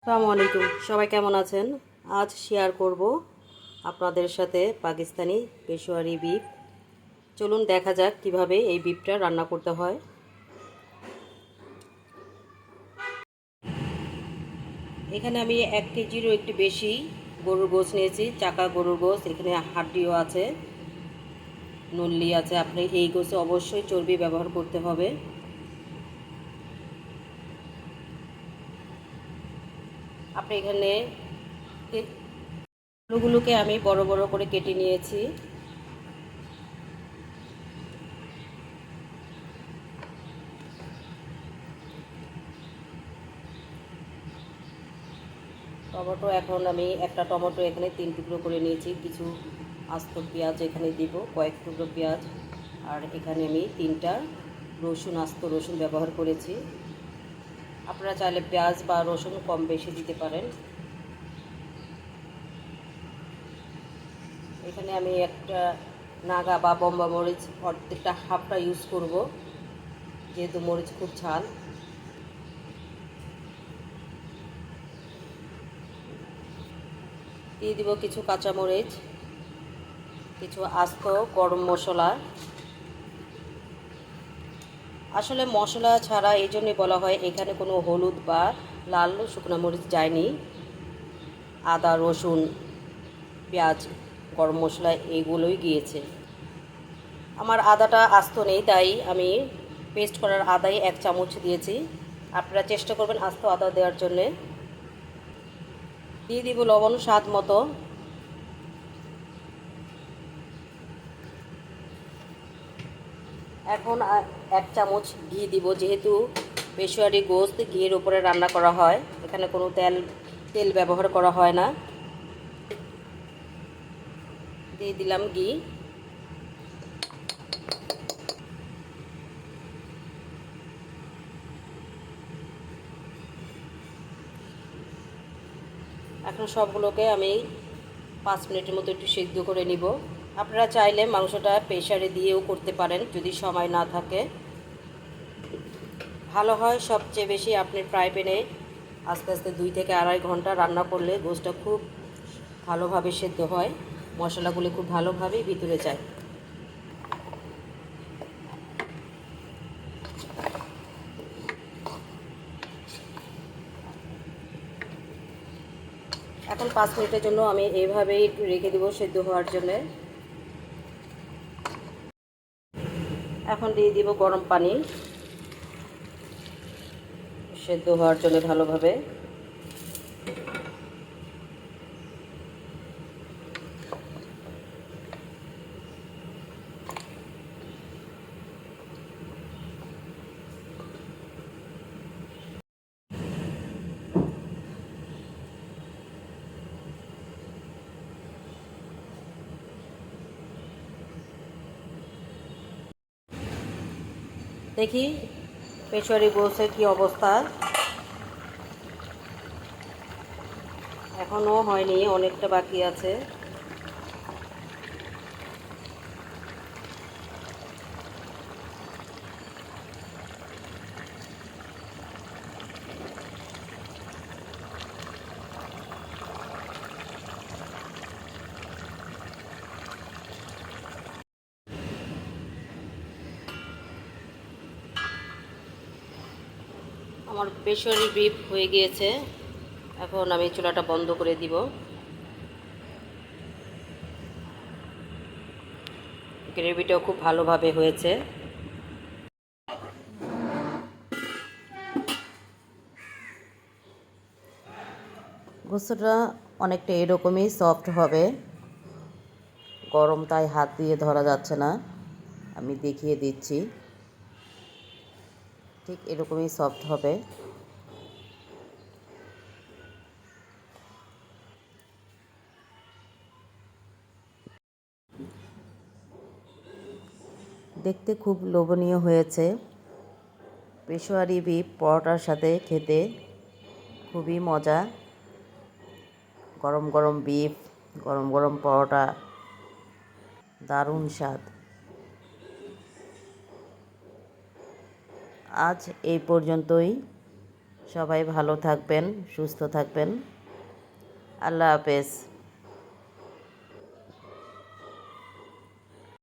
আসসালামু আলাইকুম, সবাই কেমন আছেন? আজ শেয়ার করব আপনাদের সাথে পাকিস্তানি পেশোয়ারি বিফ। চলুন দেখা যাক কিভাবে এই বিফটা রান্না করতে হয়। এখানে আমি 1 কেজিরও একটু বেশি গরুর গোশ নিয়েছি, চাকা গরুর গোশ। এখানে হাড্ডিও আছে, নল্লি আছে। আপনি এই গোশে অবশ্যই চর্বি ব্যবহার করতে হবে। আপনি এখানে আলুগুলোকে আমি বড় বড় করে কেটে নিয়েছি। টমেটো এখন আমি একটা টমেটো এখানে 3 টুকরো করে নিয়েছি। কিছু আস্ত পেঁয়াজ এখানে দিব, কয়েক টুকরো পেঁয়াজ। আর এখানে আমি 3টা রসুন, আস্ত রসুন ব্যবহার করেছি। আপনারা চাইলে পেঁয়াজ বা রসুন কম বেশি দিতে পারেন। এখানে আমি একটা নাগা বা বোম্বা মরিচ অর্ধেকটা হাফটা ইউজ করব, যেহেতু মরিচ খুব ঝাল। দিয়ে দিব কিছু কাঁচামরিচ, কিছু আস্ত গরম মশলা। আসলে মশলা ছাড়া এই জন্যই বলা হয়, এখানে কোনো হলুদ বা লাল শুকনো মরিচ যায়নি। আদা, রসুন, পেঁয়াজ, গরম মশলা এইগুলোই গিয়েছে। আমার আদাটা আস্ত নেই, তাই আমি পেস্ট করার আদাই 1 চামচ দিয়েছি। আপনারা চেষ্টা করবেন আস্ত আদা দেওয়ার জন্যে। দিয়ে দিব লবণ স্বাদ মতো। এখন 1 চামচ ঘি দিব, যেহেতু পেশোয়ারি গোশত ঘিয়ের উপরে রান্না করা হয়। এখানে কোনো তেল ব্যবহার করা হয় না। দিয়ে দিলাম ঘি। এখন সবগুলোকে আমি 5 মিনিটের মতো একটু সিদ্ধ করে নিব। আপনারা চাইলে মাংসটা প্রেসারে দিয়েও করতে পারেন, যদি সময় না থাকে। ভালো হয় সবচেয়ে বেশি আপনি ফ্রাই প্যানে আস্তে আস্তে 2 থেকে আড়াই ঘন্টা রান্না করলে গোশতটা খুব ভালোভাবে সেদ্ধ হয়, মশলাগুলো খুব ভালোভাবে ভিতরে যায়। এখন 5 মিনিটের জন্য আমি এইভাবেই একটু রেখে দেবো সেদ্ধ হওয়ার জন্য। এখন দিয়ে দিব গরম পানি সেদ্ধ হওয়ার জন্য ভালোভাবে। দেখি পেশোয়ারি গোশতের কি অবস্থা। এখনও হয়নি, অনেকটা বাকি আছে। আমার পেশোয়ারি বিফ হয়ে গিয়েছে। এখন আমি চুলাটা বন্ধ করে দিব। গ্রেভিটাও খুব ভালোভাবে হয়েছে। গোস্তটা অনেকটা এরকমই সফট হবে। গরম তাই হাত দিয়ে ধরা যাচ্ছে না, আমি দেখিয়ে দিচ্ছি। ঠিক এরকমই সফট হবে। দেখতে খুব লোভনীয় হয়েছে। পেশোয়ারি বিফ পরোটার সাথে খেতে খুবই মজা। গরম গরম বিফ, গরম গরম পরোটা, দারুণ স্বাদ। আজ এই পর্যন্তই। সবাই ভালো থাকবেন, সুস্থ থাকবেন। আল্লাহ হাফেজ।